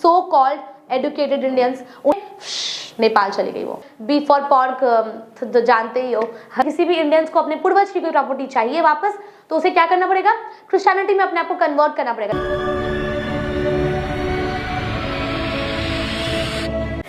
So called educated Indians, Nepal चली गई वो। बी फॉर पॉर्क तो जानते ही हो, किसी भी इंडियंस को अपने पूर्वज की कोई प्रॉपर्टी चाहिए वापस तो उसे क्या करना पड़ेगा, क्रिश्चियनिटी में अपने आप को कन्वर्ट करना पड़ेगा।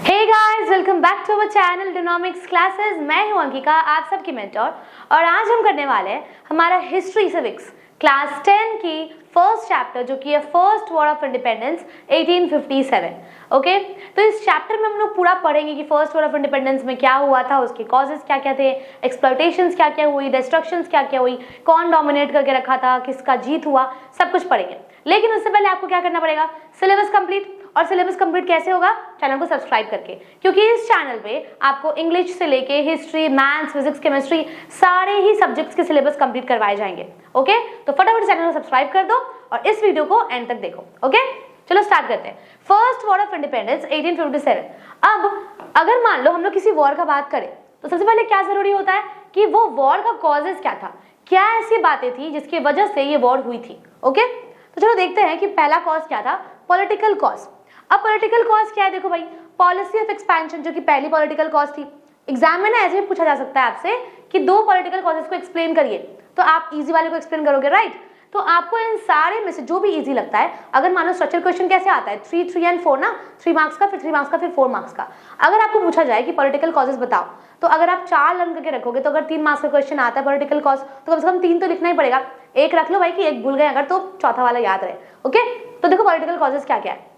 Hey guys, welcome back to our channel Dinomics classes. मैं हूं अंकिका, आप सबकी मेंटर, और आज हम करने वाले हैं हमारा हिस्ट्री सिविक्स क्लास 10 की फर्स्ट चैप्टर, जो कि है first war of independence 1857। Okay, तो इस चैप्टर में हम लोग पूरा पढ़ेंगे कि फर्स्ट वॉर ऑफ इंडिपेंडेंस में क्या हुआ था, उसके कॉजेस क्या क्या थे, एक्सप्लॉयटेशंस क्या क्या हुई, डिस्ट्रक्शंस क्या क्या हुई, कौन डोमिनेट करके रखा था, किसका जीत हुआ, सब कुछ पढ़ेंगे। लेकिन उससे पहले आपको क्या करना पड़ेगा, सिलेबस कंप्लीट। और सिलेबस कंप्लीट कैसे होगा, चैनल को सब्सक्राइब करके, क्योंकि इस चैनल पे आपको इंग्लिश से लेके हिस्ट्री, मैथ्स, फिजिक्स, केमिस्ट्री सारे ही सब्जेक्ट्स के सिलेबस कंप्लीट करवाए जाएंगे। ओके, तो फटाफट चैनल को सब्सक्राइब कर दो और इस वीडियो को एंड तक देखो। ओके, चलो स्टार्ट करते हैं। First war of independence 1857। अब अगर मान लो हम लोग किसी वॉर का बात करें तो सबसे पहले क्या जरूरी होता है कि वो वॉर का कॉजेस क्या था, क्या ऐसी बातें थी जिसकी वजह से ये वॉर हुई थी। ओके, तो चलो देखते हैं कि पहला कॉज क्या था, पॉलिटिकल कॉज। अब पॉलिटिकल कॉज क्या है, देखो भाई, पॉलिसी ऑफ एक्सपेंशन जो कि पहली पॉलिटिकल कॉज थी। एग्जाम में ना ऐसे भी पूछा जा सकता है आपसे कि दो पॉलिटिकल कॉजेस को एक्सप्लेन करिए, तो आप इजी वाले को एक्सप्लेन करोगे, राइट। तो आपको इन सारे में से जो भी इजी लगता है, अगर मानो स्ट्रक्चर क्वेश्चन कैसे आता है 3, 3 एंड 4 ना, 3 मार्क्स का, फिर 3 मार्क्स का, फिर 4 मार्क्स का। अगर आपको पूछा जाए कि पॉलिटिकल कॉजेस बताओ, तो अगर आप 4 लर्न करके रखोगे तो अगर 3 मार्क्स का क्वेश्चन आता है पॉलिटिकल कॉज, तो कम से कम 3 तो लिखना ही पड़ेगा। एक रख लो भाई कि एक भूल गए अगर, तो चौथा वाला याद रहे। ओके, तो देखो पॉलिटिकल कॉजेस क्या क्या है।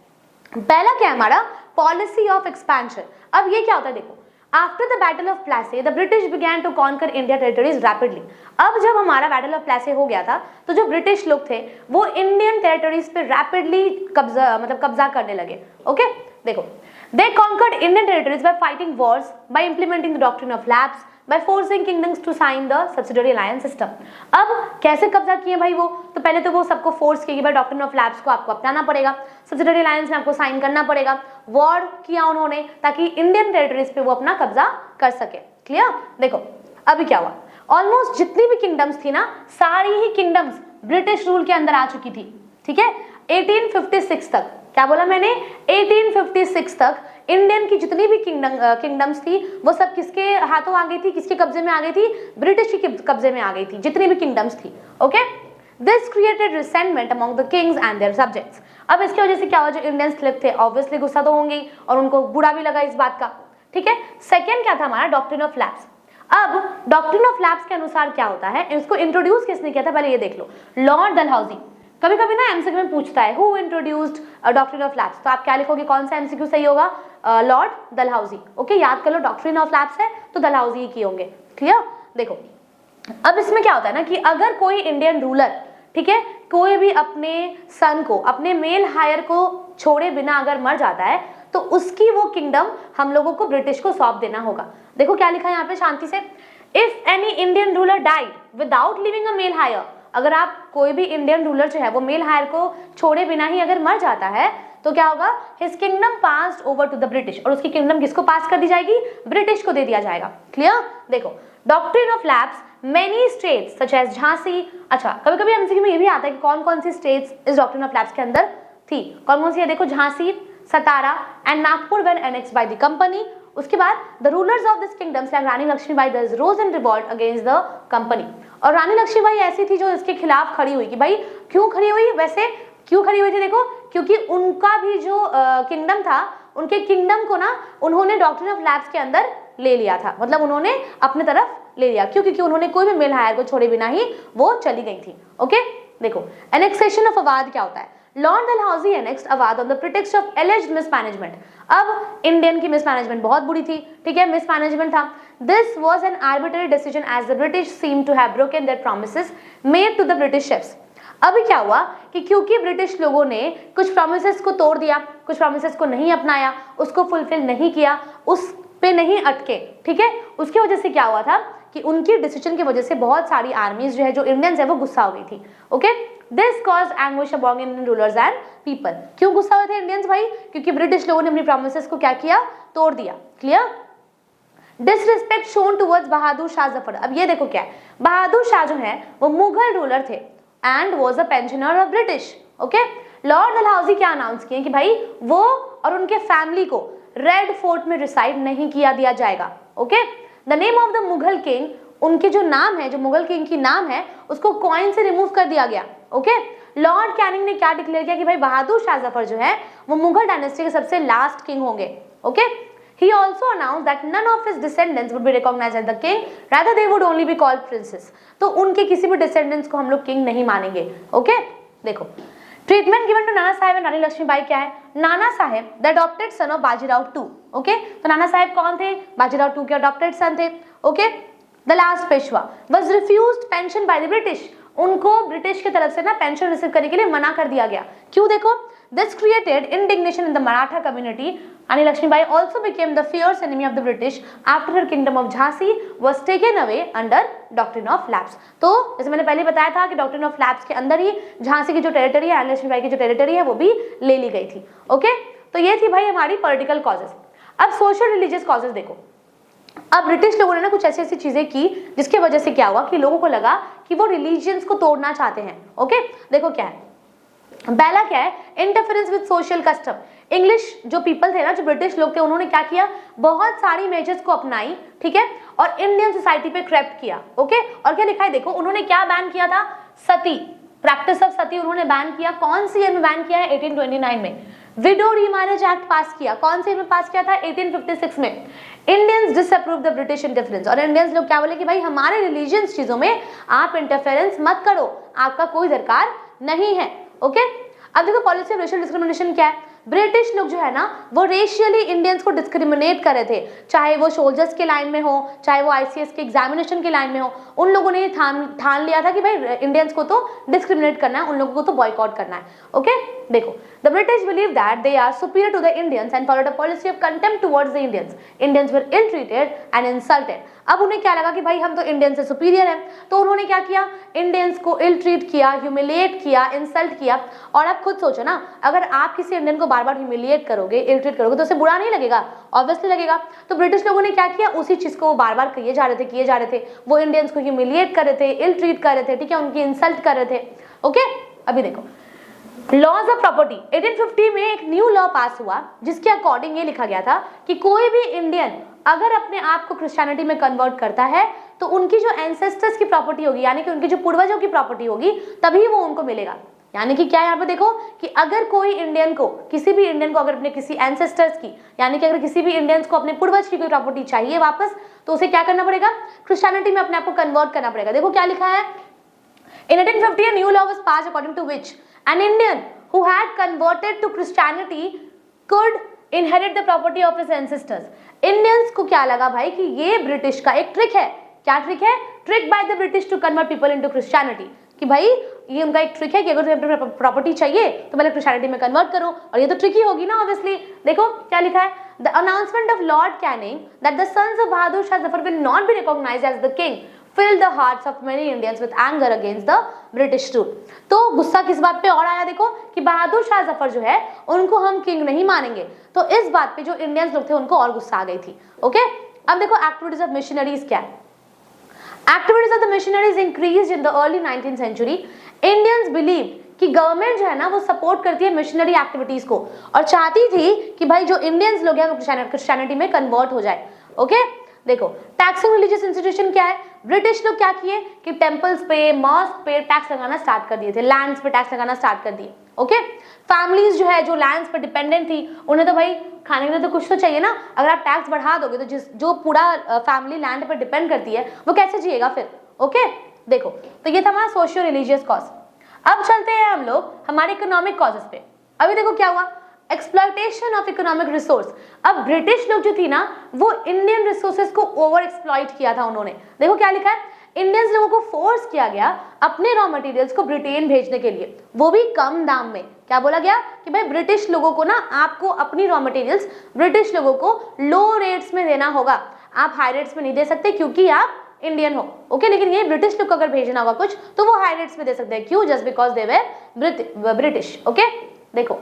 पहला क्या है हमारा, पॉलिसी ऑफ एक्सपेंशन। अब ये क्या होता है, देखो, after the battle of Plassey the British began to conquer India territories rapidly. अब जब हमारा बैटल ऑफ प्लासे हो गया था तो जो ब्रिटिश लोग थे वो इंडियन टेरिटरीज पे रैपिडली कब्जा करने लगे। ओके, देखो, they conquered Indian territories by fighting wars, by implementing the doctrine of lapse, by forcing kingdoms to sign the subsidiary alliance system। अब कैसे कब्जा किए भाई वो, तो पहले तो वो सबको फोर्स किए कि भाई डॉक्ट्रिन ऑफ लैप्स को आपको अपनाना पड़ेगा, सब्सिडियरी अलायंस में आपको साइन करना पड़ेगा, वॉर किया उन्होंने ताकि इंडियन टेरिटरीज पे वो अपना कब्जा कर सके। क्लियर, देखो अभी क्या हुआ, ऑलमोस्ट जितनी भी किंगडम्स थी ना, सारी ही किंगडम्स ब्रिटिश रूल के अंदर आ चुकी थी। ठीक है, 1856 तक, क्या बोला मैंने, 1856 तक इंडियन की जितनी भी किंगडम्स थी वो सब किसके हाथों आ गई थी, किसके कब्जे में आ गई थी, ब्रिटिश के कब्जे में आ गई थी, जितनी भी किंगडम्स थी। Okay, this created resentment among the kings and their subjects. अब इसकी वजह से क्या हुआ, जो इंडियन स्लेव थे ऑब्वियसली गुस्सा तो होंगे और उनको बुरा भी लगा इस बात का। ठीक है, सेकेंड क्या था हमारा, डॉक्ट्रिन ऑफ लैप्स। अब डॉक्ट्रिन ऑफ लैप्स के अनुसार क्या होता है, इसको इंट्रोड्यूस किसने किया था, पहले ये देख लो, लॉर्ड डलहौजी। कभी कभी ना एमसीक्यू में पूछता है who introduced doctrine of lapse, तो आप क्या लिखोगे, कौन सा एमसीक्यू सही होगा, लॉर्ड डलहौजी। ओके, याद कर लो, डॉक्ट्रिन ऑफ लैप्स है तो डलहौजी ही किए होंगे। क्लियर, देखो अब इसमें क्या होता है ना कि अगर कोई इंडियन रूलर, ठीक है, कोई भी अपने सन को, अपने मेल हायर को छोड़े बिना अगर मर जाता है तो उसकी वो किंगडम हम लोगों को ब्रिटिश को सौंप देना होगा। देखो क्या लिखा है यहाँ पे शांति से, if any Indian ruler died without living a male heir. अगर आप कोई भी इंडियन रूलर जो है वो मेल हायर को छोड़े बिना ही अगर मर जाता है तो क्या होगा, his kingdom passed over to the British, और उसकी किंगडम किसको पास कर दी जाएगी, ब्रिटिश को दे दिया जाएगा। क्लियर, देखो doctrine of lapse, many states such as Jhansi. अच्छा, कभी कभी एमसीक्यू में ये भी आता है कि कौन कौन सी स्टेट्स इस डॉक्ट्रिन ऑफ लैप्स के अंदर थी, कौन कौन सी है, देखो Jhansi, Satara and Nagpur when annexed by the company. उसके बाद the rulers of this kingdoms like Rani Lakshmibai thus rose in revolt against the company. और रानी लक्ष्मीबाई ऐसी थी जो इसके खिलाफ खड़ी हुई, कि भाई क्यों खड़ी हुई, वैसे क्यों खड़ी हुई थी, देखो क्योंकि उनका भी जो किंगडम था, उनके किंगडम को ना उन्होंने डॉक्ट्रिन ऑफ लैप्स के अंदर ले लिया था, मतलब उन्होंने अपने तरफ ले लिया, क्योंकि उन्होंने कोई भी मेल हायर को छोड़े बिना ही वो चली गई थी। ओके, देखो एनेक्सेशन ऑफ अवाध क्या होता है, Lord Dalhousie annexed Awadh on the pretext of alleged mismanagement. अब इंडियन की मिसमैनेजमेंट बहुत बुरी थी, ठीक है, मिसमैनेजमेंट था। This was an arbitrary decision as the British seem to have broken their promises made to the British ships. अभी क्या हुआ कि क्योंकि ब्रिटिश लोगों ने कुछ प्रॉमिसेस को तोड़ दिया, कुछ प्रॉमिसेस को नहीं अपनाया, उसको फुलफिल नहीं किया, उस पे नहीं अटके, ठीक है, उसकी वजह से क्या हुआ था कि उनकी डिसीजन की वजह से बहुत सारी आर्मीज जो है, जो इंडियंस है, वो गुस्सा हो गई थी। Okay, this cause anguish among Indian rulers and people. क्यों गुस्सा हुए थे इंडियंस भाई, क्योंकि ब्रिटिश लोगों ने अपनी प्रॉमिसेस को क्या किया, तोड़ दिया। क्लियर, डिसरिस्पेक्ट शोन टुवर्ड्स बहादुर शाह जफर। अब ये देखो क्या है, बहादुर शाह जो है वो मुगल रूलर थे and was a pensioner of British. Okay, Lord Dalhousie क्या अनाउंस किए कि भाई वो और उनके फैमिली को रेड फोर्ट में रिसाइड नहीं किया दिया जाएगा। Okay, the name of the Mughal king, उनके जो नाम है, जो मुगल किंग की नाम है, उसको कॉइन से रिमूव कर दिया गया। ओके, लॉर्ड कैनिंग ने क्या डिक्लेयर किया कि भाई बहादुर शाह जफर जो है वो मुगल डायनेस्टी के सबसे लास्ट किंग होंगे। Okay, he also announced that none of his descendants would be recognized as the king, rather they would only be called princes। तो उनके किसी भी descendants को हम लोग king नहीं मानेंगे। ओके, देखो treatment given to Nana Saheb and रानी लक्ष्मीबाई क्या है? Nana Saheb the adopted son of Bajirao two. Okay, तो नाना साहेब कौन थे? बाजीराव टू के अडॉप्टेड सन थे। Okay, the last Peshwa was refused pension by the British, उनको ब्रिटिश की तरफ से ना पेंशन रिसीव करने के लिए मना कर दिया गया। क्यों? देखो, this created indignation in the Maratha community. Rani Lakshmibai also became the fierce enemy of the British after her kingdom of Jhansi was taken away under doctrine of lapse। तो जैसे मैंने पहले बताया था कि डॉक्ट्रिन ऑफ लैप्स के अंदर ही झांसी की जो टेरिटरी है, रानी लक्ष्मीबाई की जो टेरिटरी है वो भी ले ली गई थी। ओके, तो ये थी भाई हमारी पॉलिटिकल कॉजेज। अब सोशल रिलीजियस कॉजेज देखो। अब ब्रिटिश लोगों ने ना कुछ ऐसी ऐसी चीजें की जिसकी वजह से क्या हुआ कि लोगों को लगा कि वो रिलीजियंस को तोड़ना चाहते हैं। ओके, देखो क्या है, पहला क्या है? Interference with social custom. English जो पीपल थे ना, जो ब्रिटिश लोग थे, उन्होंने क्या किया? बहुत सारी मेजर्स को अपनाई, ठीक है, और इंडियन सोसाइटी पे क्रेप्ट किया। ओके, और क्या लिखा है देखो, उन्होंने क्या बैन किया था? सती, प्रैक्टिस ऑफ सती उन्होंने बैन किया। कौन सी ईयर में बैन किया है? 1829 में। विडो रीमैरिज एक्ट पास किया, कौन से ईयर में पास किया था? 1856 में। Indians disapprove the British interference, और इंडियंस लोग क्या बोले कि भाई हमारे रिलीजियस चीजों में आप इंटरफेरेंस मत करो, आपका कोई दरकार नहीं है। ओके, अब देखो पॉलिसी ऑफ रेशियल डिस्क्रिमिनेशन क्या है? ब्रिटिश लोग जो है ना वो रेशियली इंडियंस को डिस्क्रिमिनेट कर रहे थे, चाहे वो सोल्जर्स के लाइन में हो, चाहे वो आईसीएस के एग्जामिनेशन के लाइन में हो। उन लोगों ने ठान लिया था कि भाई इंडियंस को तो डिस्क्रिमिनेट करना है, उन लोगों को तो बॉयकॉट करना है। ओके, देखो the British believe that they are superior to the Indians and followed a policy of contempt towards the Indians. Indians were ill treated and insulted. अब उन्हें क्या लगा कि भाई हम तो इंडियन से सुपीरियर हैं, तो उन्होंने क्या किया? इंडियंस को इल ट्रीट किया, ह्यूमिलिएट किया, इंसल्ट किया। और आप खुद सोचो ना, अगर आप किसी इंडियन को बार बार ह्यूमिलिएट करोगे, इल ट्रीट करोगे, तो उसे बुरा नहीं लगेगा? ऑब्वियसली लगेगा। तो ब्रिटिश लोगों ने क्या किया? उसी चीज को वो बार बार किए जा रहे थे। वो इंडियंस को ह्यूमिलिएट कर रहे थे, इल ट्रीट कर रहे थे, ठीक है, उनकी इंसल्ट कर रहे थे। ओके, अभी देखो लॉज ऑफ प्रॉपर्टी 1850 में एक न्यू लॉ पास हुआ जिसके अकॉर्डिंग ये लिखा गया था कि कोई भी इंडियन अगर अपने आप को क्रिश्चियनिटी में कन्वर्ट करता है तो उनकी जो एंसेस्टर्स की प्रॉपर्टी होगी, यानी कि उनके जो पूर्वजों की प्रॉपर्टी होगी, तभी वो उनको मिलेगा। यानी कि क्या यहाँ पे देखो कि अगर कोई इंडियन को, किसी भी इंडियन को अगर अपने किसी एंसेस्टर्स की, यानी कि अगर किसी भी इंडियंस को अपने पूर्वज की कोई प्रॉपर्टी चाहिए वापस, तो उसे क्या करना पड़ेगा? क्रिश्चियनिटी में अपने आप को कन्वर्ट करना पड़ेगा। देखो क्या लिखा है, इन 1850 a new law was passed according to which an Indian who had converted to Christianity could inherit the property of his ancestors। Indians को क्या लगा भाई कि ये ब्रिटिश का एक ट्रिक है। क्या ट्रिक है? Trick by the British to convert people into Christianity, कि भाई ये उनका एक ट्रिक है कि अगर तुम्हें प्रॉपर्टी चाहिए तो पहले क्रिश्चियनिटी में कन्वर्ट करो, और ये तो ट्रिक ही होगी ना ऑब्वियसली। देखो क्या लिखा है, the announcement of Lord Canning that the sons of Bahadur Shah Zafar will not be recognised as the king filled the hearts of many Indians with anger against the British rule। तो गुस्सा किस बात पे और आया देखो कि बहादुर शाह जफर जो है उनको हम किंग नहीं मानेंगे, तो इस बात पे जो इंडियंस लोग थे उनको और गुस्सा आ गई थी। ओके, अब देखो एक्टिविटीज ऑफ मिशनरीज क्या है। Activities of the missionaries increased in the early 19th century। Indians believe कि गवर्नमेंट जो है ना वो सपोर्ट करती है मिशनरी एक्टिविटीज को और चाहती थी कि भाई जो इंडियंस लोग हैं वो क्रिश्चियनिटी में कन्वर्ट हो जाए। ओके, देखो टैक्सिंग रिलीजियस इंस्टीट्यूशन क्या है। ब्रिटिश लोग क्या किए कि टेंपल्स पे, मॉस्क पे टैक्स लगाना स्टार्ट कर दिए थे, लैंड्स पे टैक्स लगाना स्टार्ट कर दिए। ओके, फैमिलीज जो है जो लैंड्स पे डिपेंडेंट थी उन्हें तो भाई खाने के लिए तो कुछ तो चाहिए ना। अगर आप टैक्स बढ़ा दोगे तो जो पूरा फैमिली लैंड पे डिपेंड करती है वो कैसे जिएगा फिर। ओके, देखो तो ये था हमारा सोशियो रिलीजियस कॉज। अब चलते हैं हम लोग हमारे इकोनॉमिक कॉजेस पे। अभी देखो क्या हुआ, एक्सप्लॉयटेशन ऑफ इकोनॉमिक रिसोर्स। अब ब्रिटिश लोग जो थी ना वो इंडियन रिसोर्सेज को ओवर एक्सप्लॉइट किया था उन्होंने। देखो क्या लिखा है, इंडियंस लोगों को फोर्स किया गया अपने रॉ मटेरियल्स को ब्रिटेन भेजने के लिए, वो भी कम दाम में। क्या बोला गया कि भाई ब्रिटिश लोगों को ना आपको अपनी रॉ मटेरियल्स ब्रिटिश लोगों को लो रेट्स में देना होगा, आप हाई रेट्स में नहीं दे सकते क्योंकि आप इंडियन हो। ओके, लेकिन ये ब्रिटिश लोग को अगर भेजना होगा कुछ तो वो हाई रेट्स में दे सकते हैं। क्यों? Just because they were British. Okay, देखो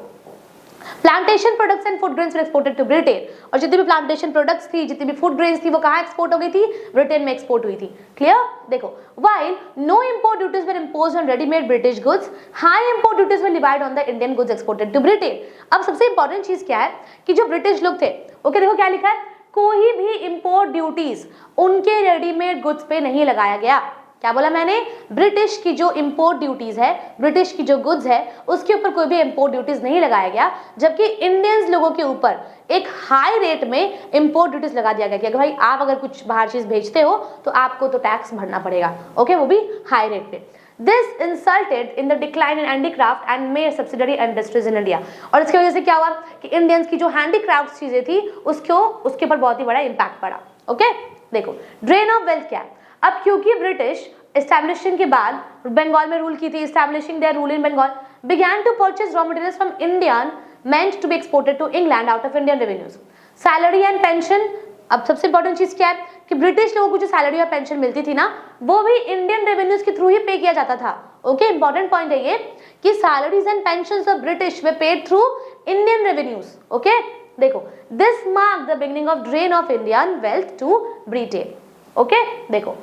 plantation products and food grains were exported to Britain, और जितनी भी प्लांटेशन प्रोडक्ट्स थी, जितनी भी फूड ग्रेन्स थी, वो कहाँ एक्सपोर्ट हो गई थी? ब्रिटेन में एक्सपोर्ट हुई थी। क्लियर? देखो, while no import duties were imposed on readymade British goods, high import duties were levied on the Indian goods exported to Britain. अब सबसे इंपॉर्टेंट चीज क्या है कि जो ब्रिटिश लोग थे, ओके, देखो क्या लिखा है, कोई भी इंपोर्ट ड्यूटीज उनके रेडीमेड गुड्स पे नहीं लगाया गया। क्या बोला मैंने? ब्रिटिश की जो इंपोर्ट ड्यूटीज है, ब्रिटिश की जो गुड्स है, उसके ऊपर कोई भी इंपोर्ट ड्यूटीज नहीं लगाया गया, जबकि इंडियंस लोगों के ऊपर एक हाई रेट में इंपोर्ट ड्यूटीज लगा दिया गया कि भाई आप अगर कुछ बाहर चीज भेजते हो तो आपको तो टैक्स भरना पड़ेगा, ओके, वो भी हाई रेट पे। This resulted in the decline in handicraft and made subsidiary industries in India। और इसकी वजह से क्या हुआ कि इंडियंस की जो हैंडीक्राफ्ट चीजें थी उसके ऊपर बहुत ही बड़ा इम्पैक्ट पड़ा। ओके, देखो ड्रेन ऑफ वेल्थ क्या है। अब क्योंकि ब्रिटिश एस्टैब्लिशिंग के बाद बंगाल में रूल की थी, establishing their rule in Bengal, began to purchase raw materials from Indian meant to be exported to England out of Indian revenues। Salary and pension, अब सबसे इंपॉर्टेंट चीज क्या है कि ब्रिटिश लोगों को जो सैलरी और पेंशन मिलती थी ना, वो भी इंडियन रेवेन्यूज के थ्रू ही पे किया जाता था। ओके, इंपॉर्टेंट पॉइंट है ये कि salaries and pensions of British were paid through Indian revenues. Okay, देखो this mark the beginning of drain of Indian wealth to Britain. Okay, देखो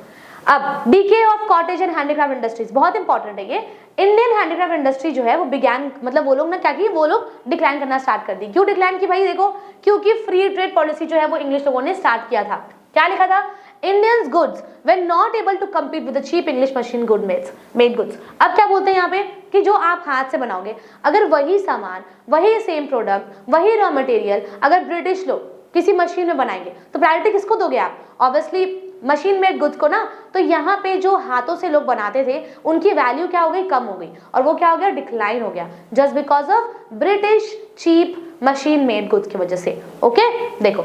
अब decay of cottage and handicraft industries, बहुत important है ये। Indian handicraft industry जो है वो began, मतलब वो लोग ना क्या की, वो लोग डिक्लाइन करना स्टार्ट कर दी। क्यों डिक्लाइन की भाई? देखो, क्योंकि फ्री ट्रेड पॉलिसी जो है वो इंग्लिश लोगों ने स्टार्ट किया था। क्या लिखा था? Indians goods were not able to compete with the cheap English machine good made goods. अब क्या बोलते हैं यहाँ पे कि जो आप हाथ से बनाओगे, अगर वही सामान, वही सेम प्रोडक्ट, वही रॉ मटेरियल अगर ब्रिटिश लोग किसी मशीन में बनाएंगे तो प्रायोरिटी किसको दोगे आप? ऑब्वियसली मशीन मेड गुड्स को ना। तो यहाँ पे जो हाथों से लोग बनाते थे उनकी वैल्यू क्या हो गई? कम हो गई, और वो क्या हो गया? डिक्लाइन हो गया, just because of British cheap machine made goods की वजह से। ओके, देखो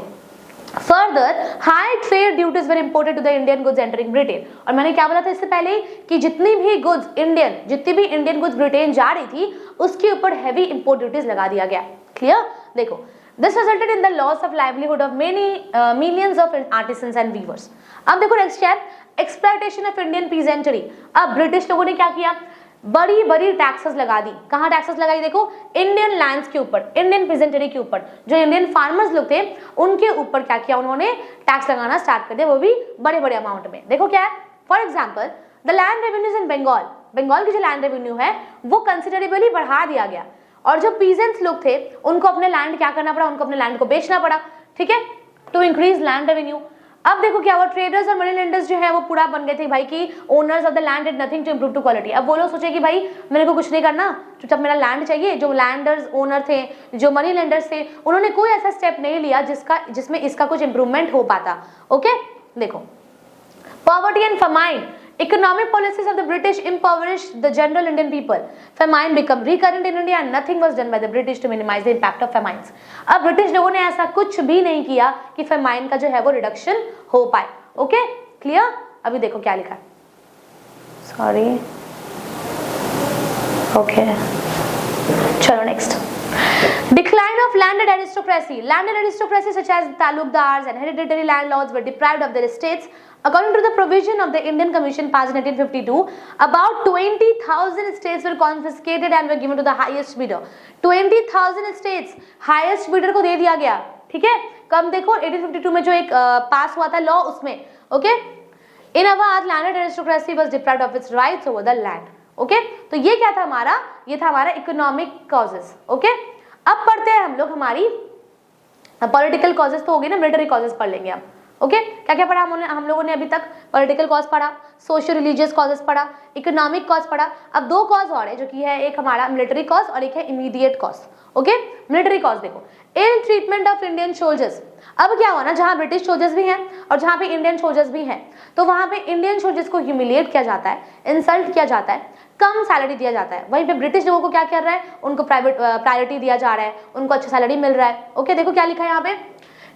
further high trade duties were imported to the Indian goods entering Britain. और मैंने क्या बोला था इससे पहले कि जितनी भी इंडियन गुड्स ब्रिटेन जा रही थी उसके ऊपर हैवी इंपोर्ट ड्यूटीज लगा दिया गया। क्लियर? देखो this resulted in the loss of livelihood of many millions of artisans and weavers। अब देखो नेक्स्ट क्या है? Exploitation of Indian peasantry. अब ब्रिटिश लोगों ने क्या किया? बड़ी बड़ी टैक्सेस लगा दी। कहाँ टैक्सेस लगाई? देखो इंडियन लैंड्स के ऊपर, इंडियन पीजेंट्री के ऊपर, जो इंडियन फार्मर्स लोग थे उनके ऊपर क्या किया उन्होंने? टैक्स लगाना स्टार्ट कर दिया, वो भी बड़े बड़े अमाउंट में। देखो क्या है, for example the land revenues in Bengal, Bengal की जो लैंड रेवेन्यू है वो कंसिडरेबली बढ़ा दिया गया, और जो पीजेंट्स लोग थे उनको अपने लैंड क्या करना पड़ा? उनको अपने लैंड को बेचना पड़ा। ठीक है, टू इंक्रीज लैंड रेवेन्यू। अब देखो क्या हुआ, ट्रेडर्स और मनी लेंडर्स जो है वो पूरा बन गए थे भाई कि owners of the land did nothing to improve to quality. अब वो लोग सोचे कि भाई मेरे को कुछ नहीं करना, चुपचाप मेरा लैंड चाहिए। जो लैंडर्स ओनर थे, जो मनी लेंडर्स थे, उन्होंने कोई ऐसा स्टेप नहीं लिया जिसमें इसका कुछ इंप्रूवमेंट हो पाता। ओके, देखो poverty and famine, economic policies of the British impoverished the general Indian people। Famine became recurrent in India and nothing was done by the British to minimize the impact of famines। अब British लोगों ने ऐसा कुछ भी नहीं किया कि famine का जो है वो रिडक्शन हो पाए। Okay, clear? अभी देखो क्या लिखा है, सॉरी, ओके, चलो next. Decline of landed aristocracy। Landed aristocracy such as talukdars and hereditary landlords were deprived of their estates। According to the provision of the Indian Commission passed in 1852, about 20,000 estates were confiscated and were given to the highest bidder। 20,000 estates highest bidder को दे दिया गया। ठीक है, कम देखो 1852 में जो एक पास हुआ था लॉ, उसमें। Okay, in Awadh landed aristocracy was deprived of its rights over the land। Okay, तो ये क्या था हमारा? ये था हमारा इकोनॉमिक कॉजेस। ओके, अब पढ़ते हैं हम लोग हमारी पॉलिटिकल कॉजेस तो हो गई ना, मिलिट्री कॉजेस पढ़ लेंगे हम। ओके, क्या क्या पढ़ा हम लोगों ने अभी तक? पॉलिटिकल कॉज पढ़ा, सोशल रिलीजियस कॉजेस पढ़ा, इकोनॉमिक कॉज पढ़ा। अब दो कॉज और है जो कि है, एक हमारा मिलिट्री कॉज और एक है immediate cause. Okay, military cause देखो, ill treatment of Indian soldiers. अब क्या हुआ ना, जहां ब्रिटिश सोल्जर्स भी हैं और जहां पे इंडियन सोल्जर्स भी हैं, तो वहां पे इंडियन सोल्जर्स को ह्यूमिलिएट किया जाता है, इंसल्ट किया जाता है, कम सैलरी दिया जाता है। वहीं पे ब्रिटिश लोगों को क्या कर रहा है? उनको प्रायोरिटी दिया जा रहा है, उनको अच्छा सैलरी मिल रहा है। ओके, देखो क्या लिखा है यहाँ पे,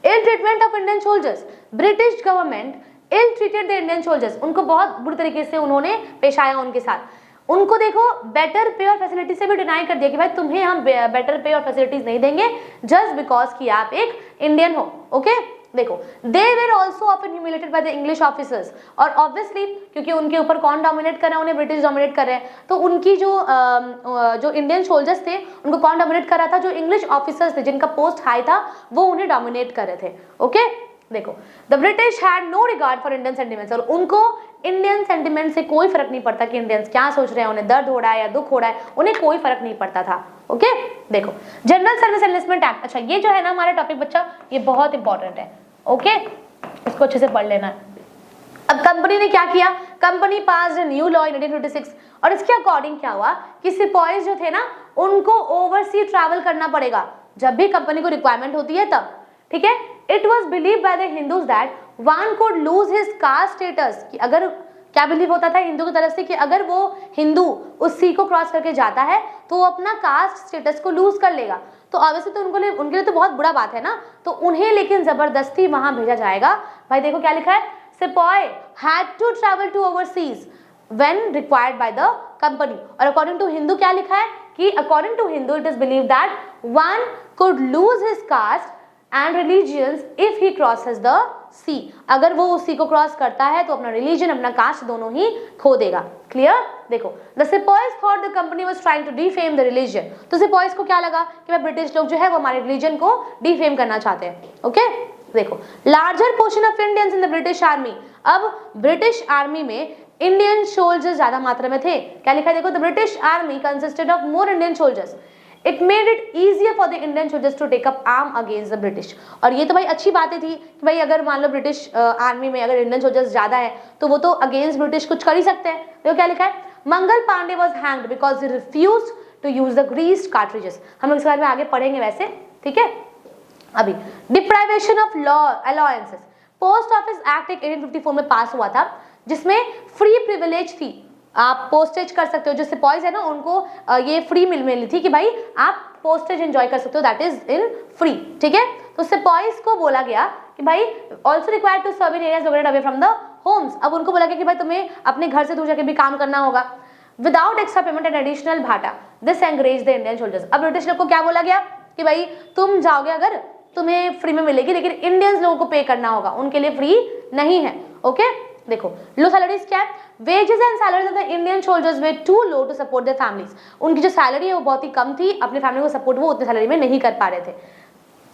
ill treatment of Indian soldiers. British government ill treated the Indian soldiers. उनको बहुत बुरी तरीके से उन्होंने पेश आया उनके साथ। उनको देखो बेटर पे और फैसिलिटी से भी डिनाई कर दिया कि भाई तुम्हें हम बेटर पे और फैसिलिटीज नहीं देंगे जस्ट बिकॉज कि आप एक इंडियन हो। ओके, देखो they were also often humiliated by the English officers, और ऑब्वियसली क्योंकि उनके ऊपर कौन डोमिनेट कर रहा है, उन्हें ब्रिटिश डोमिनेट कर रहे हैं, तो उनकी जो इंडियन सोल्जर्स थे उनको कौन डोमिनेट कर रहा था, जो इंग्लिश ऑफिसर्स थे जिनका पोस्ट हाई था वो उन्हें डोमिनेट कर रहे थे। ओके देखो the British had no regard for Indian sentiments, और उनको इंडियन सेंटिमेंट से कोई फर्क नहीं पड़ता कि इंडियंस क्या सोच रहे हैं, उन्हें दर्द हो रहा है या दुख हो रहा है, उन्हें कोई फर्क नहीं पड़ता था। ओके देखो जनरल सर्विस एनलिस्टमेंट एक्ट, अच्छा ये जो है ना हमारा टॉपिक बच्चा ये बहुत इंपॉर्टेंट है। ओके इसको अच्छे से पढ़ लेना है। अब कंपनी ने क्या किया, company pass a new law in 1856, और इसके अकॉर्डिंग क्या हुआ कि सिपाहीज जो थे ना उनको ओवरसी ट्रैवल करना पड़ेगा जब भी कंपनी को रिक्वायरमेंट होती है तब, ठीक है। It was believe by the Hindus that one could lose his cast status, कि अगर क्या बिलीव होता था हिंदू की तरफ से कि अगर वो हिंदू उस सी को क्रॉस करके जाता है तो वो अपना कास्ट स्टेटस को लूज कर लेगा, तो ऑब्वियसली तो उनके लिए तो बहुत बुरा बात है ना, तो उन्हें लेकिन जबरदस्ती वहां भेजा जाएगा। भाई देखो क्या लिखा है, सिपाही had to travel to overseas when required by the company, और अकॉर्डिंग टू हिंदू क्या लिखा है कि according to Hindu it is believe that one could lose his caste and religions if he crosses the sea, अगर वो उस सी को क्रॉस करता है तो अपना रिलीजन अपना कास्ट दोनों ही खो देगा। क्लियर। देखो द सिपाहीज thought the company was trying to defame the religion, तो सिपाहीज को क्या लगा कि भाई ब्रिटिश लोग जो है वो हमारे रिलीजन को डिफेम करना चाहते हैं। ओके देखो larger portion of Indians in the British army, अब ब्रिटिश आर्मी में इंडियन सोल्जर्स ज्यादा मात्रा में थे। क्या लिखा है देखो, the British army consisted of more Indian soldiers, it made it easier for the Indian soldiers to take up arm against the British, और ये तो भाई अच्छी बातें थी कि भाई अगर मान लो ब्रिटिश आर्मी में अगर इंडियन सोल्जर्स ज्यादा है तो वो तो अगेंस्ट ब्रिटिश कुछ कर ही सकते हैं। देखो क्या लिखा है, Mangal Pandey was hanged because he refused to use the greased cartridges, हम लोग इस बारे में आगे पढ़ेंगे वैसे, ठीक है। अभी deprivation of law allowances, post office act 1854 में पास हुआ था जिसमें फ्री प्रिविलेज थी, आप पोस्टेज कर सकते हो, जो सिपाहीज है ना उनको ये फ्री मिली थी कि भाई आप पोस्टेज एंजॉय कर सकते हो, दैट इज इन फ्री, ठीक है। तो सिपाहीज को बोला गया कि भाई also required to serve in areas located away from the homes, अब उनको बोला गया कि भाई तुम्हें अपने घर से दूर जाके भी काम करना होगा, without extra payment and additional भाटा, this encourage the Indian soldiers. अब ब्रिटिश लोग को क्या बोला गया कि भाई तुम जाओगे अगर तुम्हें फ्री में मिलेगी, लेकिन इंडियंस लोगों को पे करना होगा, उनके लिए फ्री नहीं है। ओके देखो लो सैलरीज क्या है, wages and salaries of the Indian soldiers were too low to support their families, उनकी जो सैलरी है वो बहुत ही कम थी, अपनी फैमिली को सपोर्ट वो उतनी सैलरी में नहीं कर पा रहे थे।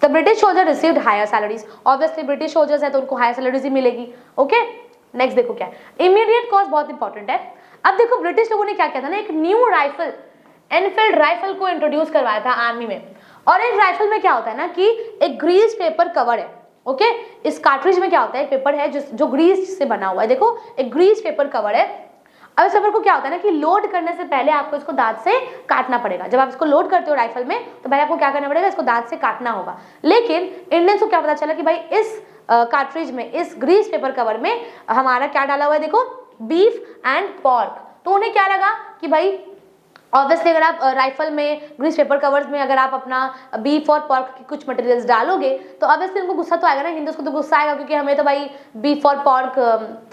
The British soldier received higher salaries, obviously British soldiers है तो उनको हायर सैलरीज ही मिलेगी। ओके नेक्स्ट देखो क्या है, इमीडिएट कॉज बहुत इंपॉर्टेंट है। अब देखो ब्रिटिश लोगों ने क्या किया था ना, एक न्यू राइफल एनफील्ड राइफल को इंट्रोड्यूस करवाया था आर्मी में, और एक राइफल में क्या होता है ना कि एक ग्रीस पेपर कवर है। ओके इस कार्ट्रिज में क्या होता है, एक पेपर है जो ग्रीस से बना हुआ है, देखो एक ग्रीस पेपर कवर है। अब इस पेपर को क्या होता है ना कि लोड करने से पहले आपको इसको दांत से काटना पड़ेगा, जब आप इसको लोड करते हो राइफल में तो पहले आपको क्या करना पड़ेगा, इसको दांत से काटना होगा। लेकिन इंडियंस को क्या पता चला कि भाई इस कार्ट्रिज में, इस ग्रीस पेपर कवर में हमारा क्या डाला हुआ है, देखो बीफ एंड पॉर्क, तो उन्हें क्या लगा कि भाई ऑब्वियसली अगर आप राइफल में ग्रीस पेपर कवर्स में अगर आप अपना बीफ और पर्क की कुछ मटेरियल्स डालोगे तो ऑब्वियसली उनको गुस्सा तो आएगा ना, हिंदूज को तो गुस्सा आएगा क्योंकि हमें तो भाई बीफ और पर्क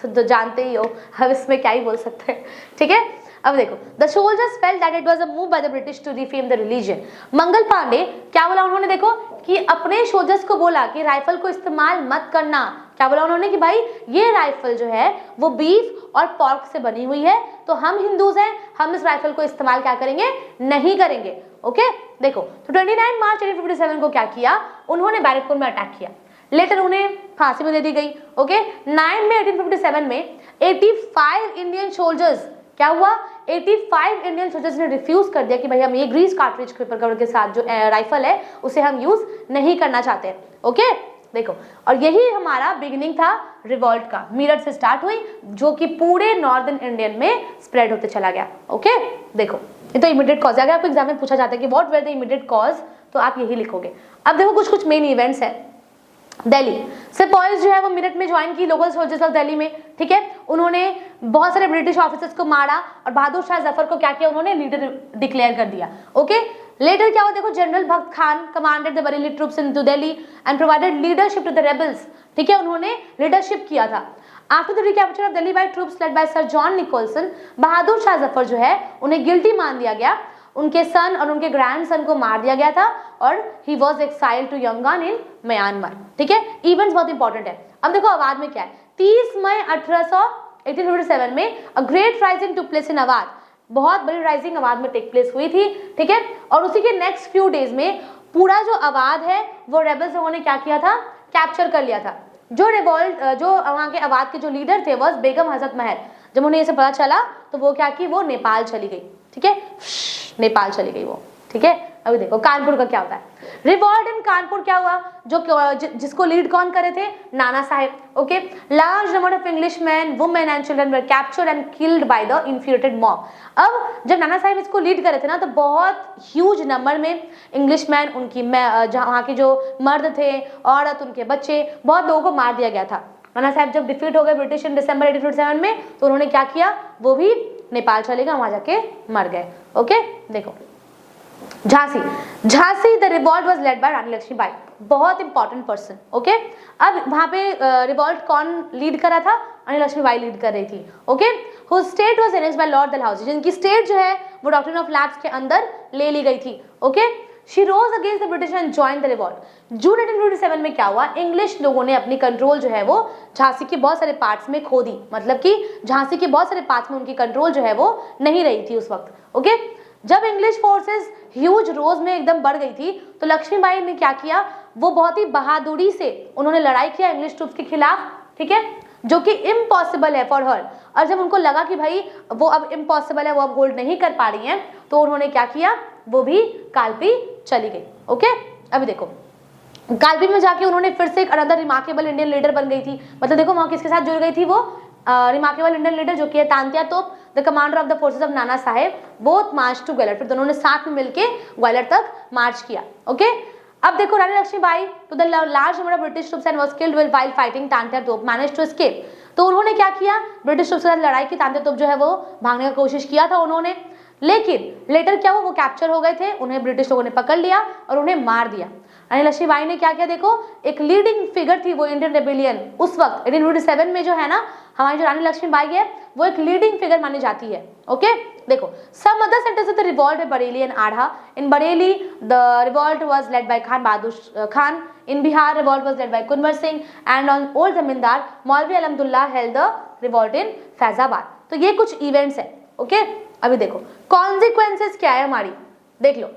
तो जानते ही हो, हम इसमें क्या ही बोल सकते हैं, ठीक है। अब देखो the soldiers felt that it was a move by the British to defame the religion, Mangal Pandey क्या बोला उन्होंने, देखो कि अपने सोल्जर्स को बोला कि राइफल को इस्तेमाल मत करना, क्या बोला उन्होंने कि भाई ये राइफल जो है वो बीफ और पॉर्क से बनी हुई है, तो हम हिंदूज हैं, हम इस राइफल को इस्तेमाल क्या करेंगे, नहीं करेंगे। ओके देखो तो 29 मार्च 1857 को क्या किया, उन्होंने बैरकपुर में अटैक किया, लेटर उन्हें फांसी में दे दी गई। ओके 9 मई 1857 में 85 इंडियन सोल्जर्स क्या हुआ, 85 इंडियन सोल्जर्स ने रिफ्यूज कर दिया कि भाई हम ये ग्रीस कार्ट्रिज पेपर कवर के साथ जो राइफल है उसे हम यूज नहीं करना चाहते। ओके देखो और यही हमारा बिगिनिंग था रिवॉल्ट का, मीरठ से स्टार्ट हुई जो कि पूरे नॉर्दर्न इंडियन में स्प्रेड होते चला गया। ओके देखो ये तो इमीडिएट कॉज है, अगर आपको एग्जाम में पूछा जाता है कि what were the immediate cause तो आप यही लिखोगे। अब देखो कुछ कुछ मेन इवेंट्स है। दिल्ली सिपाहीज जो है वो मेरठ में ज्वाइन की लोकल सोल्जर्स ऑफ दिल्ली में, ठीक है। उन्होंने बहुत सारे ब्रिटिश ऑफिसर्स को मारा और बहादुर शाह जफर को क्या किया, उन्होंने लीडर डिक्लेयर कर दिया। ओके लेटर क्या हुआ, देखो general Bakht Khan commanded the Bareilly troops into Delhi and provided leadership to the rebels, ठीक है, उन्होंने लीडरशिप किया था। After the recapture of Delhi by troops led by sir John Nicholson, Bahadur Shah Zafar जो है उन्हें गिल्टी मान दिया गया उनके सन और उनके ग्रैंडसन को मार दिया गया था और he was exiled to Yangon in Myanmar. ठीक है, इवेंट्स बहुत इंपॉर्टेंट है। अब देखो अवाध में क्या है, 30 मई 1857 में a great rising took place in Avadh, बहुत बड़ी राइजिंग अवाध में टेक प्लेस हुई थी। ठीक है, और उसी के नेक्स्ट फ्यू डेज में पूरा जो अवाध है वो रेबल्स लोगों ने क्या किया था, कैप्चर कर लिया था। जो रिवॉल्ट जो वहाँ के अवाध के जो लीडर थे वह बेगम हजरत महल, जब उन्हें ये सब पता चला तो वो क्या की, वो नेपाल चली गई। ठीक है, नेपाल चली गई वो। ठीक है, अभी देखो कानपुर का क्या होता है। रिवॉल्ट इन कानपुर क्या हुआ, जिसको लीड कौन करे थे, Nana Sahib. Okay, large number of Englishman, women and children were captured and killed by the infuriated mob. अब जब नाना साहेब इसको लीड करे थे ना, तो बहुत ह्यूज नंबर में इंग्लिशमैन, उनकी वहाँ के जो मर्द थे, औरत, उनके बच्चे, बहुत लोगों को मार दिया गया था। नाना साहब जब डिफीट हो गए ब्रिटिश इन दिसंबर 1857 में, तो उन्होंने क्या किया, वो भी नेपाल चले गए, वहां जाके मर गए। ओके, देखो Jhansi, Jhansi the revolt was led by Rani Lakshmibai, बहुत इंपॉर्टेंट पर्सन। ओके, अब वहां पे रिवॉल्ट कौन लीड कर रहा था, रानी लक्ष्मीबाई लीड कर रही थी। Okay, who state was arranged bye Lord Dalhousie, जिनकी स्टेट जो है वो डॉक्ट्रिन ऑफ लैप्स के अंदर ले ली गई थी। Okay, she rose against the British and join the revolt. June 1857 में क्या हुआ, इंग्लिश लोगों ने अपनी कंट्रोल जो है वो झांसी के बहुत सारे पार्ट्स में खो दी, मतलब कि झांसी के बहुत सारे पार्ट्स में उनकी कंट्रोल जो है वो नहीं रही थी उस वक्त। ओके, जब इंग्लिश फोर्सेस ह्यूज रोज में एकदम बढ़ गई थी, तो लक्ष्मीबाई ने क्या किया, वो बहुत ही बहादुरी से उन्होंने लड़ाई किया इंग्लिश ट्रूप्स के खिलाफ। ठीक है, जो कि इम्पॉसिबल है फॉर हर, और जब उनको लगा कि भाई वो अब इम्पॉसिबल है, वो अब होल्ड नहीं कर पा रही हैं, तो उन्होंने क्या किया, वो भी कालपी चली गई। ओके, अभी देखो कालपी में जाके उन्होंने फिर से एक अनदर रिमार्केबल इंडियन लीडर बन गई थी। मतलब देखो वहां किसके साथ जुड़ गई थी, वो रिमार्केबल इंडियन लीडर जो कि है तांत्या तोप, the commander of the forces of Nana Saheb, both March two Gwalior. फिर दोनों ने साथ में मिलके ग्वालियर तक मार्च किया। ओके, अब देखो Rani Lakshmibai to the large number of British troops and was killed while fighting, Tantya Tope managed to escape. तो उन्होंने क्या किया, ब्रिटिश ट्रूप्स के साथ लड़ाई की, तांत्या तोप जो है वो भागने का कोशिश किया था उन्होंने, लेकिन लेटर क्या हुआ, वो कैप्चर हो गए थे, उन्हें ब्रिटिश लोगों ने पकड़ लिया और उन्हें मार दिया। रानी लक्ष्मीबाई ने क्या किया, देखो एक लीडिंग फिगर थी वो इंडियन रेबेलियन उस वक्त 1857 में जो है ना, हमारी जो रानी लक्ष्मीबाई है वो एक लीडिंग फिगर मानी जाती है। ओके, देखो some other centres of the revolt है Bareilly and Arrah. In Bareilly the revolt was led by Khan Bahadur Khan, in Bihar revolt was led by Kunwar Singh, and on old zamindar Maulvi Ahmadullah held the revolt in Faizabad. तो ये कुछ इवेंट्स है। ओके, अभी देखो कॉन्सिक्वेंसेस क्या है हमारी, देख लो।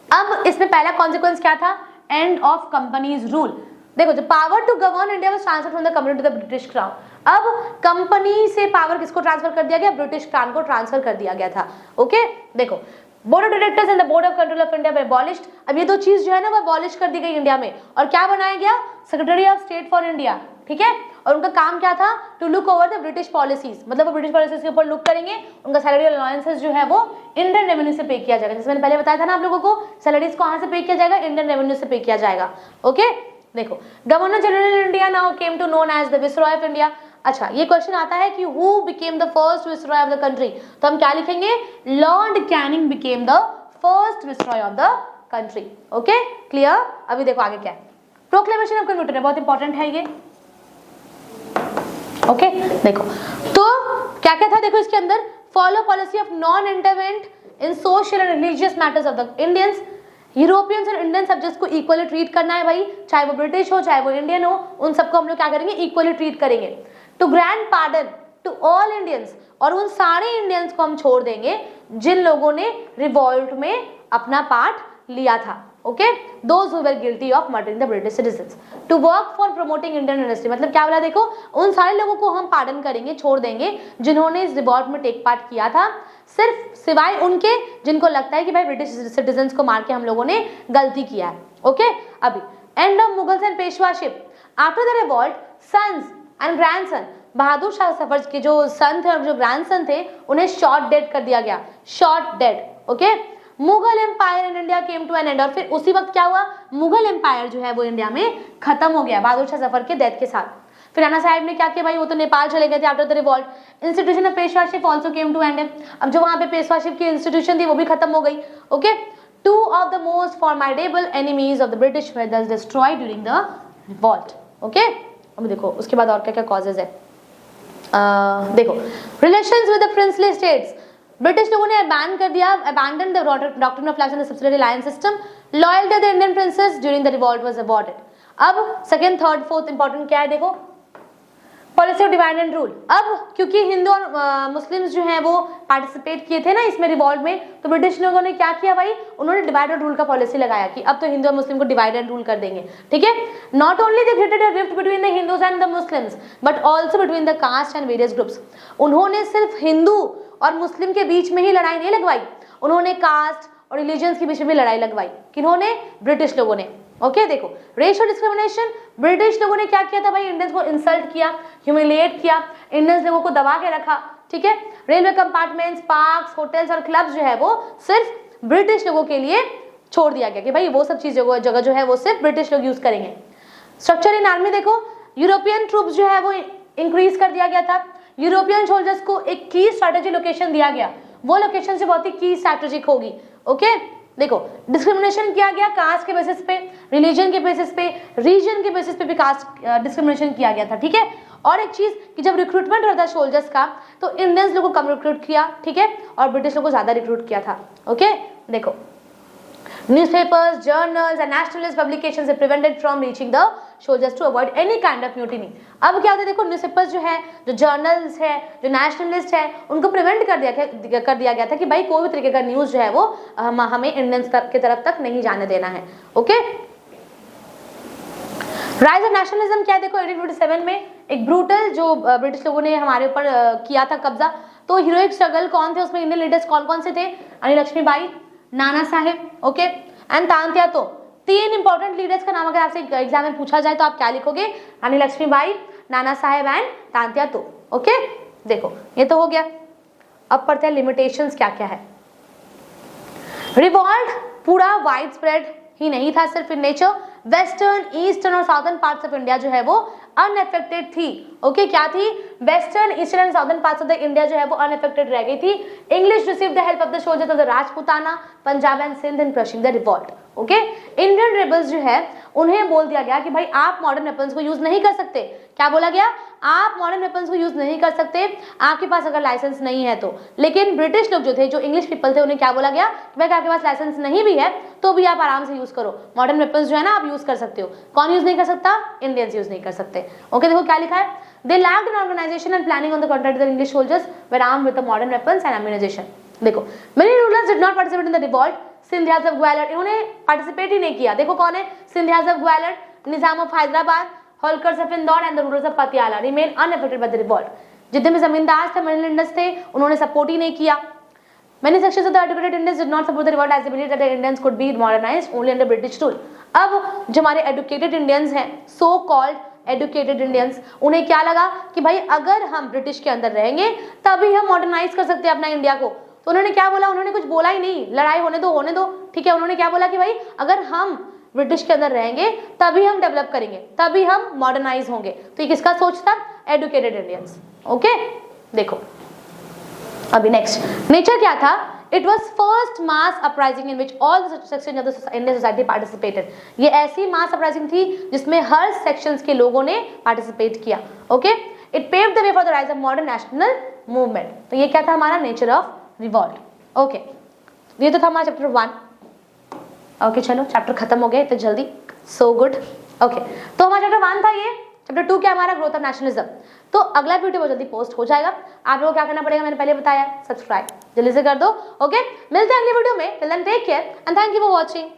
अब इसमें पहला कॉन्सिक्वेंस क्या था, एंड ऑफ कंपनीज रूल। देखो जो power to govern India was transferred from the company to the British crown. अब कंपनी से पावर किसको ट्रांसफर कर दिया गया, ब्रिटिश क्राउन को ट्रांसफर कर दिया गया था। ओके, देखो board of directors and the board of control of India were abolished. अब ये दो चीज जो है ना वो अबॉलिश कर दी गई इंडिया में, और क्या बनाया गया, Secretary of State for India. ठीक है, और उनका काम क्या था, to look over the British policies, मतलब वो ब्रिटिश पॉलिसीज के ऊपर लुक करेंगे। उनका सैलरी अलाउंसेस जो है वो इंडियन रेवेन्यू से पे किया जाएगा, जैसे मैंने पहले बताया था ना आप लोगों को, सैलरीज कहाँ से पे किया जाएगा, इंडियन रेवेन्यू से पे किया जाएगा। ओके, देखो governor general India now came to known as the viceroy of India. अच्छा, ये क्वेश्चन आता है कि who became the first viceroy of the country, तो हम क्या लिखेंगे, lord Canning became the first viceroy of the country. Okay, clear. अभी देखो आगे क्या है, प्रोक्लेमेशन ऑफ कन्वर्टर है, बहुत इंपॉर्टेंट है ये। ओके, देखो तो क्या क्या था, देखो इसके अंदर, follow policy of non intervent in social and religious matters of the Indians. Europeans और इंडियन सब्जेक्ट्स को इक्वली ट्रीट करना है भाई, चाहे वो ब्रिटिश हो चाहे वो इंडियन हो, उन सबको हम लोग क्या करेंगे, इक्वली ट्रीट करेंगे। To grand pardon to all Indians, और उन सारे इंडियंस को हम छोड़ देंगे जिन लोगों ने रिवॉल्ट में अपना पार्ट लिया था। Okay, those who were guilty of murdering the British citizens. To work for promoting Indian industry, मतलब क्या बोला, देखो उन सारे लोगों को हम पार्डन करेंगे, छोड़ देंगे जिन्होंने इस रिवॉल्ट में टेक पार्ट किया था, सिर्फ सिवाय उनके जिनको लगता है कि भाई ब्रिटिश सिटीजंस को मार के हम लोगों ने गलती किया है। ओके, अभी end of Mughals and Peshwaship. After the revolt sons and grandson, Bahadur Shah Zafar के जो सन थे और जो ग्रैंडसन थे उन्हें शॉर्ट डेड कर दिया गया, short dead. Okay, Mughal empire in India came to an end, और फिर उसी वक्त क्या हुआ, मुगल एम्पायर जो है वो इंडिया में खत्म हो गया बहादुर शाह जफर के डेथ के साथ। फिर नाना साहेब ने क्या किया भाई, वो तो नेपाल चले गए थे after the revolt. Institution of Peshwaship also came to end, अब जो वहां पे पेशवाशिप की इंस्टीट्यूशन थी वो भी खत्म हो गई। Okay, two of the most formidable enemies of the British were thus destroyed during the revolt. Okay, अब देखो उसके बाद और क्या क्या कॉजेज है। देखो relations with the princely states, British लोगों ने बैन कर दिया, abandon the doctrine of life and the subsidiary alliance system, loyalty to the Indian princes during the revolt was awarded. अब सेकंड, थर्ड, फोर्थ इंपॉर्टेंट क्या है देखो, policy of divide and rule. अब क्योंकि हिंदू और मुस्लिम्स जो हैं वो पार्टिसिपेट किए थे ना इसमें रिवॉल्ट में, तो ब्रिटिश लोगों ने क्या किया भाई, उन्होंने डिवाइड एंड रूल का पॉलिसी लगाया कि अब तो हिंदू और मुस्लिम को डिवाइड एंड रूल कर देंगे, ठीक है। Not only they created a rift between the Hindus and the Muslims but also between the caste and various groups. उन्होंने सिर्फ हिंदू और मुस्लिम के बीच में ही लड़ाई नहीं लगवाई, उन्होंने कास्ट और रिलीजन्स के बीच में भी लड़ाई लगवाई। किन्होंने? ब्रिटिश लोगों ने। ओके देखो, रेशियल डिस्क्रिमिनेशन, ब्रिटिश लोगों ने क्या किया था भाई, इंडियंस को इंसल्ट किया, ह्यूमिलिएट किया, इंडियंस लोगों को दबा के रखा, ठीक है। रेलवे कंपार्टमेंट्स, पार्क्स, होटल्स और क्लब्स जो है वो सिर्फ ब्रिटिश लोगों के लिए छोड़ दिया गया कि भाई वो सब चीजें जगह जो है वो सिर्फ ब्रिटिश लोग यूज करेंगे। स्ट्रक्चर इन आर्मी देखो, यूरोपियन ट्रूप्स जो है वो इंक्रीज कर दिया गया था, यूरोपियन सोल्जर्स को एक की स्ट्रेटेजी लोकेशन दिया गया, वो लोकेशन से बहुत ही की स्ट्रेटेजिक होगी। ओके देखो, डिस्क्रिमिनेशन किया गया कास्ट के बेसिस पे, रिलीजन के बेसिस पे, रीजन के बेसिस पे भी कास्ट डिस्क्रिमिनेशन किया गया था, ठीक है। और एक चीज कि जब रिक्रूटमेंट होता है सोल्जर्स का तो इंडियंस लोगों को कम रिक्रूट किया, ठीक है, और ब्रिटिश लोगों को ज्यादा रिक्रूट किया था। ओके देखो, newspapers, journals and nationalist publications are prevented from reaching the soldiers to avoid any kind of mutiny। अब क्या होता है देखो, न्यूज़पेपर्स जो है, जो जर्नल्स है, जो नेशनलिस्ट है, उनको प्रिवेंट कर दिया गया था कि भाई कोई भी तरीके का न्यूज जो है वो हमें इंडियंस की तरफ तक नहीं जाने देना है। ओके, राइज ऑफ नेशनलिज्म क्या है देखो, 1857 में एक ब्रूटल जो ब्रिटिश लोगों ने हमारे ऊपर किया था कब्जा, तो हीरोइक स्ट्रगल कौन थे उसमें, इंडियन लीडर्स कौन कौन से थे, रानी लक्ष्मीबाई, नाना साहेब, ओके एंड तांत्या तो। तीन इंपॉर्टेंट लीडर्स का नाम अगर आपसे एग्जाम में पूछा जाए तो आप क्या लिखोगे, रानी लक्ष्मीबाई, नाना साहेब एंड तांत्या तो। ओके देखो ये तो हो गया। अब पढ़ते हैं लिमिटेशंस क्या क्या है। रिवॉल्ट पूरा वाइड स्प्रेड ही नहीं था सिर्फ इन नेचर, वेस्टर्न, ईस्टर्न और साउथर्न पार्ट्स ऑफ इंडिया जो है वो अनअफेक्टेड थी। ओके क्या थी, western, eastern and southern parts of the India जो है वो अनअफेक्टेड रह गई थी। English receive the help of the soldiers of the Rajputana, Punjab and Sindh in crushing the revolt. Okay, Indian rebels जो है उन्हें बोल दिया गया कि भाई आप मॉडर्न वेपन्स को यूज नहीं कर सकते। क्या बोला गया, आप मॉडर्न वेपन्स को यूज नहीं कर सकते आपके पास अगर लाइसेंस नहीं है तो। लेकिन ब्रिटिश लोग जो थे, जो इंग्लिश पीपल थे, उन्हें क्या बोला गया कि भाई आपके पास लाइसेंस नहीं भी है तो भी आप आराम से यूज करो, मॉडर्न वेपन्स जो है ना आप यूज कर सकते हो। कौन यूज नहीं कर सकता, इंडियंस यूज नहीं कर सकते। ओके देखो क्या लिखा है, they lacked in organisation and planning on the contrary the English soldiers were armed with the modern weapons and ammunition. देखो, many rulers did not participate in the revolt, Scindias of Gwalior, इन्होंने participate ही नहीं किया। देखो कौन है, Scindias of Gwalior, Nizam of Hyderabad, Holkars of Indore and the rulers of Patiala remain unaffected by the revolt. जितने भी जमींदार थे, मिडिल थे, उन्होंने सपोर्ट ही नहीं किया। Many sections of the educated Indians did not support the revolt as they believed that the Indians could be modernized only under British rule। अब जो हमारे educated Indians हैं, so called educated Indians, उन्हें क्या लगा कि भाई अगर हम ब्रिटिश के अंदर रहेंगे तभी हम मॉडर्नाइज कर सकते हैं अपना इंडिया को। तो उन्होंने क्या बोला, उन्होंने कुछ बोला ही नहीं, लड़ाई होने दो, ठीक है। उन्होंने क्या बोला कि भाई अगर हम ब्रिटिश के अंदर रहेंगे तभी हम डेवलप करेंगे, तभी हम मॉडर्नाइज होंगे। तो ये किसका सोच था, एडुकेटेड इंडियंस। ओके देखो अभी नेक्स्ट, नेचर क्या था, it was first mass uprising in which all section of the Indian society participated. ये ऐसी मास अपराइजिंग थी जिसमें हर सेक्शंस के लोगों ने पार्टिसिपेट किया। Okay, it paved the way for the rise of modern national movement. तो ये क्या था हमारा नेचर ऑफ रिवॉल्ट। ओके, ये तो था हमारा चैप्टर 1। ओके चलो चैप्टर खत्म हो गए इतने जल्दी, सो गुड। ओके तो हमारा चैप्टर 1 था ये। चैप्टर 2 क्या हमारा, ग्रोथ ऑफ नेशनलिज्म। तो अगला वीडियो बहुत जल्दी पोस्ट हो जाएगा। आप लोगों को क्या करना पड़ेगा, मैंने पहले बताया, सब्सक्राइब जल्दी से कर दो। ओके, मिलते हैं अगले वीडियो में। Till then take care and thank you for watching.